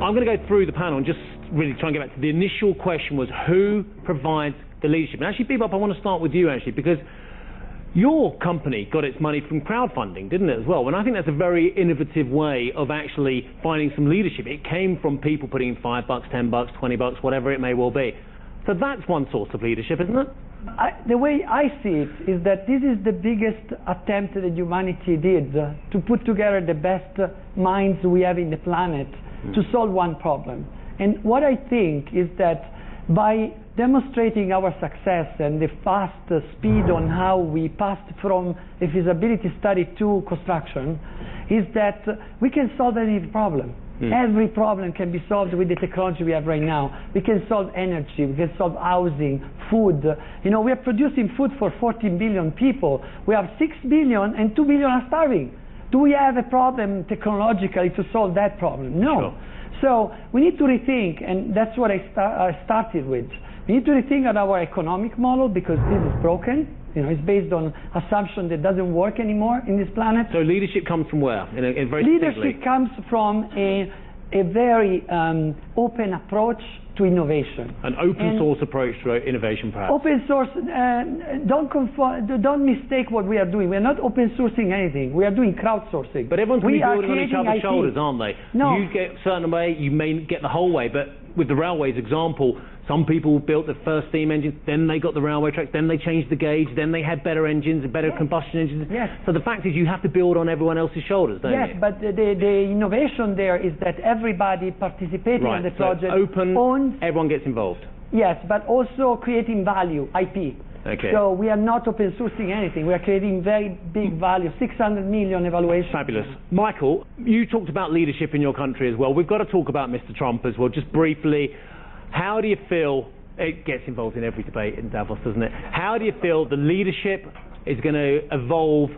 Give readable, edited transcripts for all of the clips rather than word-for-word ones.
I'm going to go through the panel and just really try and get back to the initial question was who provides the leadership? And actually, Bebop, I want to start with you, actually, because your company got its money from crowdfunding, didn't it, as well? And I think that's a very innovative way of actually finding some leadership. It came from people putting in $5, $10, $20, whatever it may well be. So that's one source of leadership, isn't it? The way I see it is that this is the biggest attempt that humanity did to put together the best minds we have in the planet to solve one problem. And what I think is that by demonstrating our success and the fast speed on how we passed from a feasibility study to construction, is that we can solve any problem. Every problem can be solved with the technology we have right now. We can solve energy, we can solve housing, food. You know, we are producing food for 14 billion people. We have 6 billion and 2 billion are starving. Do we have a problem technologically to solve that problem? No. Sure. So we need to rethink, and that's what I started with. We need to rethink on our economic model because this is broken. You know, it's based on assumption that doesn't work anymore in this planet. So leadership comes from where? In very leadership comes from a very open approach to innovation. An open source approach to innovation, perhaps. Open source, don't mistake what we are doing. We are not open sourcing anything. We are doing crowdsourcing. But everyone's going to be building on each other's shoulders, aren't they? No. You get a certain way, you may get the whole way, but with the railways example, some people built the first steam engines, then they got the railway tracks, then they changed the gauge, then they had better engines and better combustion engines. Yes. So the fact is you have to build on everyone else's shoulders, don't you? Yes, but the innovation there is that everybody participating in the project open, owns, everyone gets involved. Yes, but also creating value, IP. Okay. So we are not open sourcing anything. We are creating very big value, 600 million evaluation. Fabulous. Michael, you talked about leadership in your country as well. We've got to talk about Mr. Trump as well, just briefly. How do you feel, it gets involved in every debate in Davos, doesn't it? How do you feel the leadership is going to evolve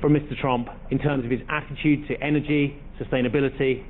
from Mr. Trump in terms of his attitude to energy, sustainability,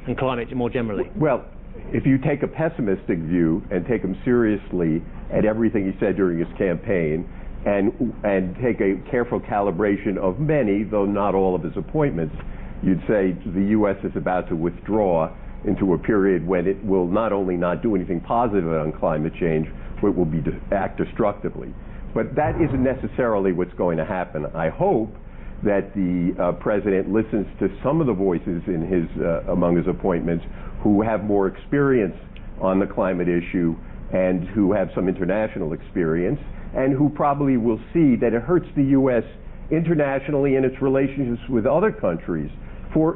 and climate more generally? Well, if you take a pessimistic view and take him seriously at everything he said during his campaign and take a careful calibration of many, though not all of his appointments, you'd say the U.S. is about to withdraw into a period when it will not only not do anything positive on climate change, but will act destructively. But that isn't necessarily what's going to happen. I hope that the president listens to some of the voices in his among his appointments who have more experience on the climate issue and who have some international experience and who probably will see that it hurts the U.S. internationally in its relationships with other countries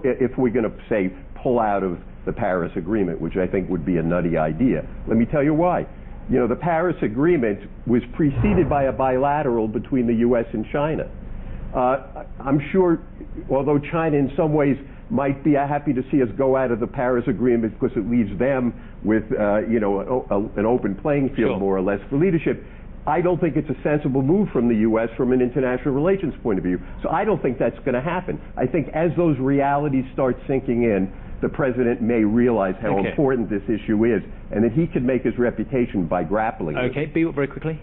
if we're going to, say, pull out of the Paris Agreement, which I think would be a nutty idea. Let me tell you why. You know, the Paris Agreement was preceded by a bilateral between the U.S. and China. I'm sure, although China in some ways might be happy to see us go out of the Paris Agreement because it leaves them with, you know, an open playing field, more or less, for leadership, I don't think it's a sensible move from the U.S. from an international relations point of view. So I don't think that's going to happen. I think as those realities start sinking in, the president may realize how important this issue is, and that he can make his reputation by grappling with it. Okay, Bebop, very quickly.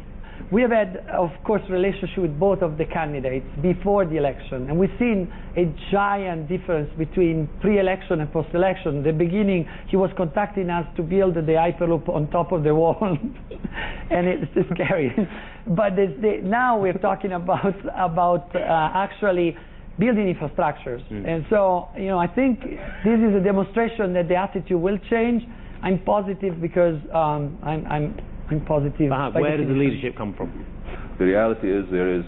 We have had, of course, relationship with both of the candidates before the election, and we've seen a giant difference between pre-election and post-election. At the beginning, he was contacting us to build the Hyperloop on top of the wall, and it's scary. But now we're talking about actually building infrastructures. And so, you know, I think this is a demonstration that the attitude will change. I'm positive because I'm positive. Where does the leadership come from? The reality is there is,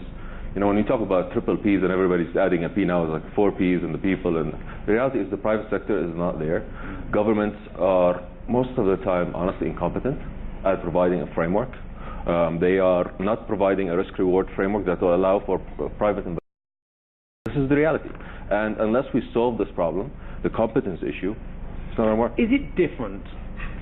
you know, when you talk about triple Ps and everybody's adding a P now, it's like 4 Ps and the people, and the reality is the private sector is not there. Governments are most of the time honestly incompetent at providing a framework. They are not providing a risk-reward framework that will allow for private investment. This is the reality. And unless we solve this problem, the competence issue, it's not going to work. Is it different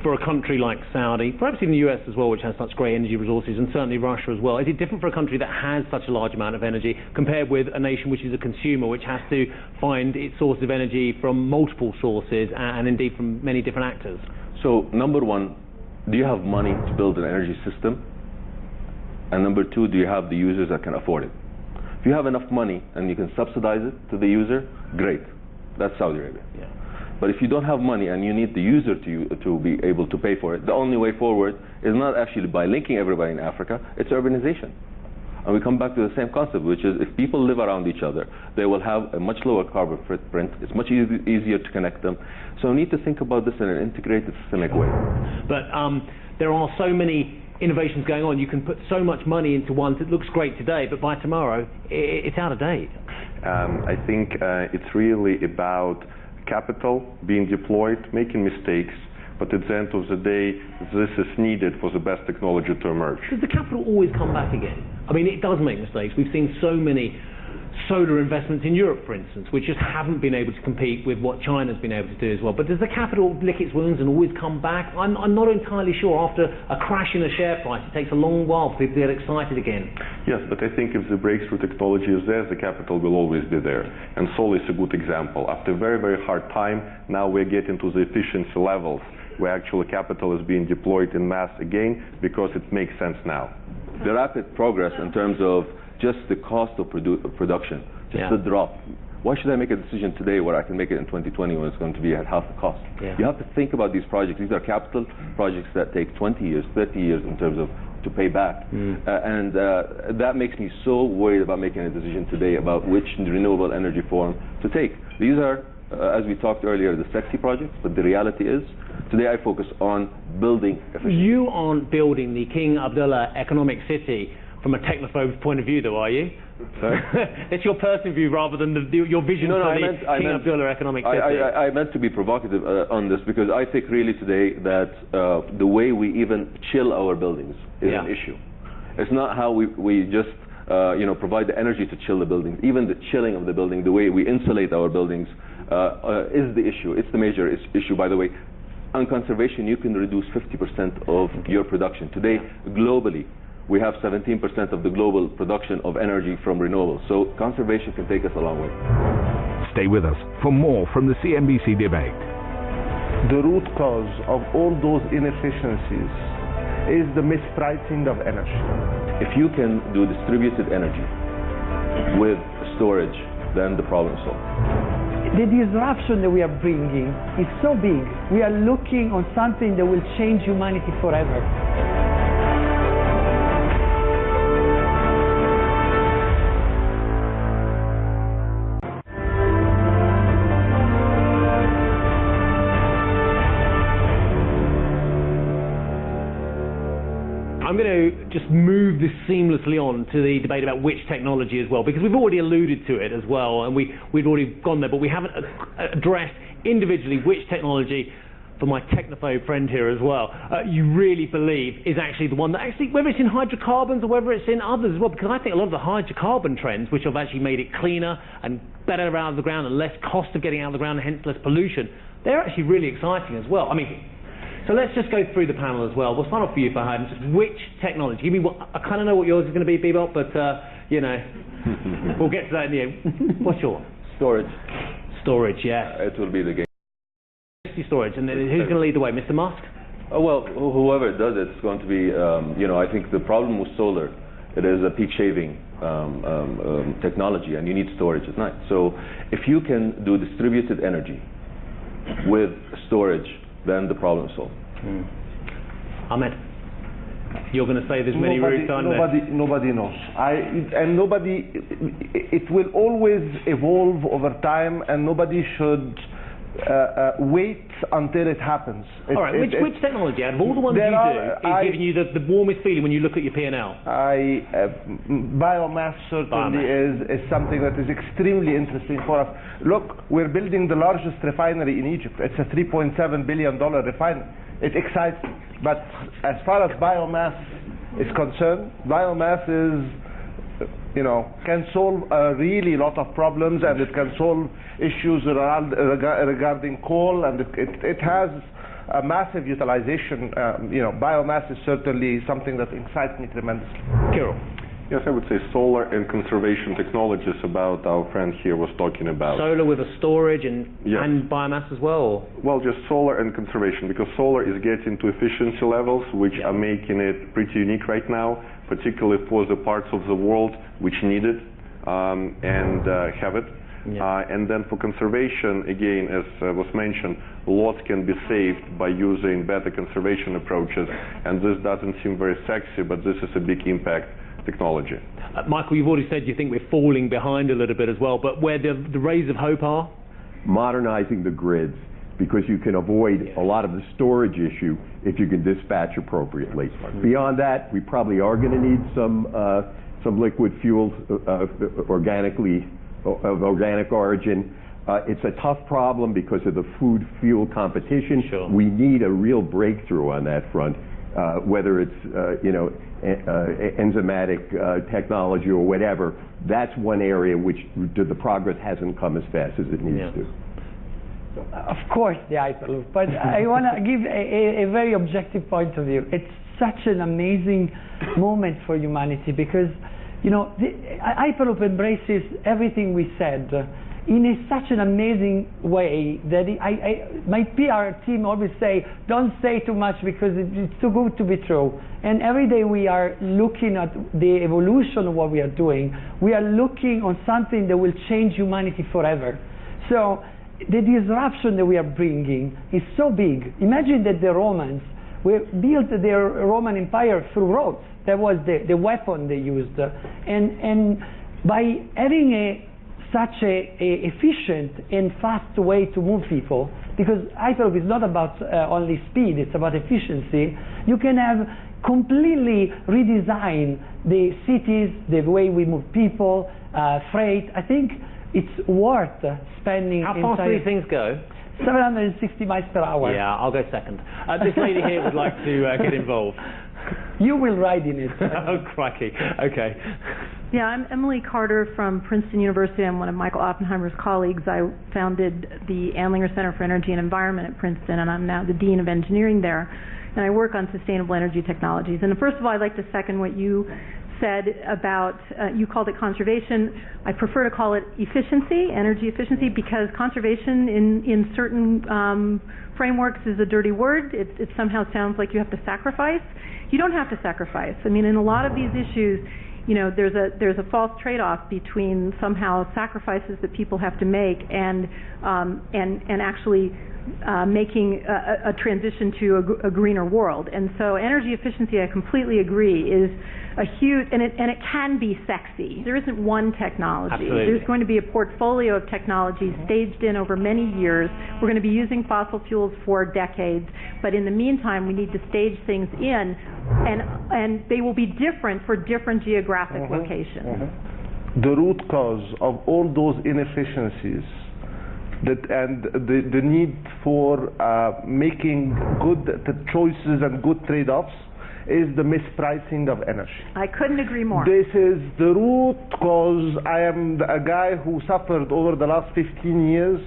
for a country like Saudi, perhaps even the US as well, which has such great energy resources, and certainly Russia as well? Is it different for a country that has such a large amount of energy compared with a nation which is a consumer, which has to find its source of energy from multiple sources and indeed from many different actors? So, number one, do you have money to build an energy system? And number two, do you have the users that can afford it? If you have enough money and you can subsidize it to the user, great. That's Saudi Arabia. Yeah. But if you don't have money and you need the user to be able to pay for it, the only way forward is not actually by linking everybody in Africa, it's urbanization. And we come back to the same concept, which is if people live around each other, they will have a much lower carbon footprint. It's much easier to connect them. So we need to think about this in an integrated, systemic way. But there are so many innovations going on. You can put so much money into one that looks great today, but by tomorrow, it's out of date. I think it's really about capital being deployed, making mistakes, but at the end of the day, this is needed for the best technology to emerge. Does the capital always come back again? I mean, it does make mistakes. We've seen so many solar investments in Europe, for instance, which just haven't been able to compete with what China's been able to do as well. But does the capital lick its wounds and always come back? I'm not entirely sure. After a crash in a share price, it takes a long while for people to get excited again. Yes, but I think if the breakthrough technology is there, the capital will always be there. And solar is a good example. After a very, very hard time, now we're getting to the efficiency levels where actual capital is being deployed in mass again because it makes sense now. The rapid progress in terms of just the cost of production, just the drop. Why should I make a decision today where I can make it in 2020 when it's going to be at half the cost? Yeah. You have to think about these projects. These are capital projects that take 20 years, 30 years in terms of to pay back. And that makes me so worried about making a decision today about which renewable energy form to take. These are, as we talked earlier, the sexy projects, but the reality is, today I focus on building efficiency. You aren't building the King Abdullah economic city from a technophobe's point of view, though, are you? Sorry? It's your personal view rather than your vision for the King Abdullah economic city. I meant to be provocative on this because I think really today that the way we even chill our buildings is an issue. It's not how we just provide the energy to chill the buildings. Even the chilling of the building, the way we insulate our buildings is the issue. It's the major issue, by the way. On conservation, you can reduce 50% of your production. Today, globally, we have 17% of the global production of energy from renewables. So conservation can take us a long way. Stay with us for more from the CNBC Debate. The root cause of all those inefficiencies is the mispricing of energy. If you can do distributed energy with storage, then the problem is solved. The disruption that we are bringing is so big. We are looking on something that will change humanity forever. I'm going to just move this seamlessly on to the debate about which technology as well, because we've already alluded to it as well, and we've already gone there, but we haven't addressed individually which technology, for my technophobe friend here as well, you really believe is actually the one that actually, whether it's in hydrocarbons or whether it's in others as well, because I think a lot of the hydrocarbon trends, which have actually made it cleaner and better out of the ground and less cost of getting out of the ground and hence less pollution, they're actually really exciting as well. I mean, so let's just go through the panel as well. We'll start off for you, Fahad. Just which technology? Give me I kind of know what yours is going to be, Bebop, but we'll get to that in the end. What's yours? Storage. Storage, yes. It will be the game. Storage, and then who's going to lead the way, Mr. Musk? Well, whoever does it, it's going to be. I think the problem with solar, it is a peak shaving technology, and you need storage at night. So if you can do distributed energy with storage, then the problem is solved. Ahmed, you're going to say there's many routes on there. Nobody knows. It will always evolve over time, and nobody should wait until it happens. All right, which technology, out of all the ones you do, is giving you the warmest feeling when you look at your P&L? Biomass certainly is something that is extremely interesting for us. Look, we're building the largest refinery in Egypt. It's a $3.7 billion refinery. It excites me. But as far as biomass is concerned, biomass is, can solve a really lot of problems, and it can solve issues regarding coal, and it has a massive utilization. Biomass is certainly something that excites me tremendously. Kirill. Yes, I would say solar and conservation technologies, about our friend here was talking about. Solar with a storage and biomass as well? Or? Well, just solar and conservation, because solar is getting to efficiency levels which are making it pretty unique right now, particularly for the parts of the world which need it and have it. And then for conservation, again, as was mentioned, lots can be saved by using better conservation approaches. And this doesn't seem very sexy, but this is a big impact technology. Michael, you've already said you think we're falling behind a little bit as well, but where the rays of hope are? Modernizing the grids, because you can avoid a lot of the storage issue if you can dispatch appropriately. Beyond that, we probably are going to need some liquid fuels of organic origin. It's a tough problem because of the food fuel competition. Sure. We need a real breakthrough on that front, whether it's enzymatic technology or whatever. That's one area which the progress hasn't come as fast as it needs to. Of course, the Hyperloop, but I want to give a very objective point of view. It's such an amazing moment for humanity because, you know, the Hyperloop embraces everything we said in such an amazing way that my PR team always say, don't say too much because it's too good to be true. And every day we are looking at the evolution of what we are doing. We are looking on something that will change humanity forever. So the disruption that we are bringing is so big. Imagine that the Romans built their Roman Empire through roads. That was the weapon they used. And by having such a efficient and fast way to move people, because Hyperloop is not about only speed, it's about efficiency, you can have completely redesign the cities, the way we move people, freight. I think it's worth spending. How fast do these things go? 760 miles per hour. Yeah, I'll go second. This lady here would like to get involved. You will ride in it. Oh, crikey. Okay. Yeah, I'm Emily Carter from Princeton University. I'm one of Michael Oppenheimer's colleagues. I founded the Andlinger Center for Energy and Environment at Princeton, and I'm now the Dean of Engineering there. And I work on sustainable energy technologies. And first of all, I'd like to second what you said about, you called it conservation. I prefer to call it efficiency, energy efficiency, because conservation in certain frameworks is a dirty word. It somehow sounds like you have to sacrifice. You don't have to sacrifice. I mean, in a lot of these issues, you know, there's a false trade-off between somehow sacrifices that people have to make and actually making a transition to a greener world. And so energy efficiency, I completely agree, is a huge, and it can be sexy. There isn't one technology. Absolutely. There's going to be a portfolio of technologies staged in over many years. We're going to be using fossil fuels for decades, but in the meantime, we need to stage things in, and they will be different for different geographic locations. The root cause of all those inefficiencies and the need for making good choices and good trade-offs is the mispricing of energy. I couldn't agree more. This is the root cause. I am a guy who suffered over the last 15 years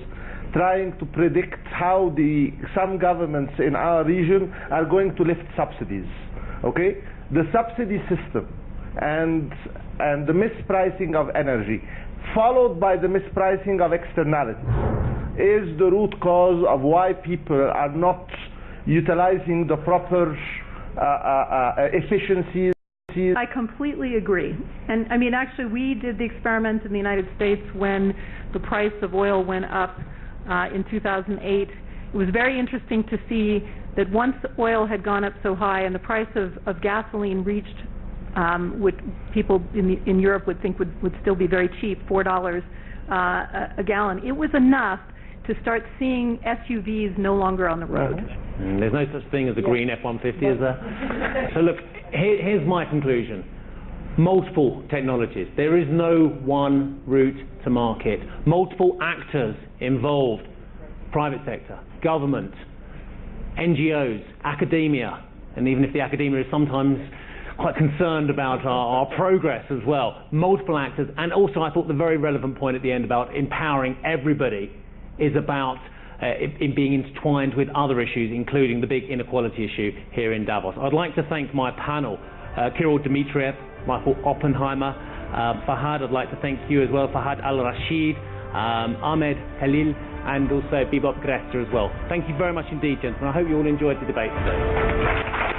trying to predict how some governments in our region are going to lift subsidies. Okay? The subsidy system and the mispricing of energy, followed by the mispricing of externalities, is the root cause of why people are not utilizing the proper efficiencies. I completely agree. And I mean, actually, we did the experiment in the United States when the price of oil went up in 2008. It was very interesting to see that once oil had gone up so high and the price of gasoline reached what people in Europe would think would still be very cheap, $4 a gallon, it was enough to start seeing SUVs no longer on the road. There's no such thing as a green F-150, is there? So look, here's my conclusion. Multiple technologies. There is no one route to market. Multiple actors involved. Private sector, government, NGOs, academia, and even if the academia is sometimes quite concerned about our progress as well. Multiple actors, and also I thought the very relevant point at the end about empowering everybody is about it being intertwined with other issues, including the big inequality issue here in Davos. I'd like to thank my panel, Kirill Dmitriev, Michael Oppenheimer, Fahad. I'd like to thank you as well, Fahad Al-Rashid, Ahmed Halil, and also Bebop Grester as well. Thank you very much indeed, gentlemen. I hope you all enjoyed the debate today.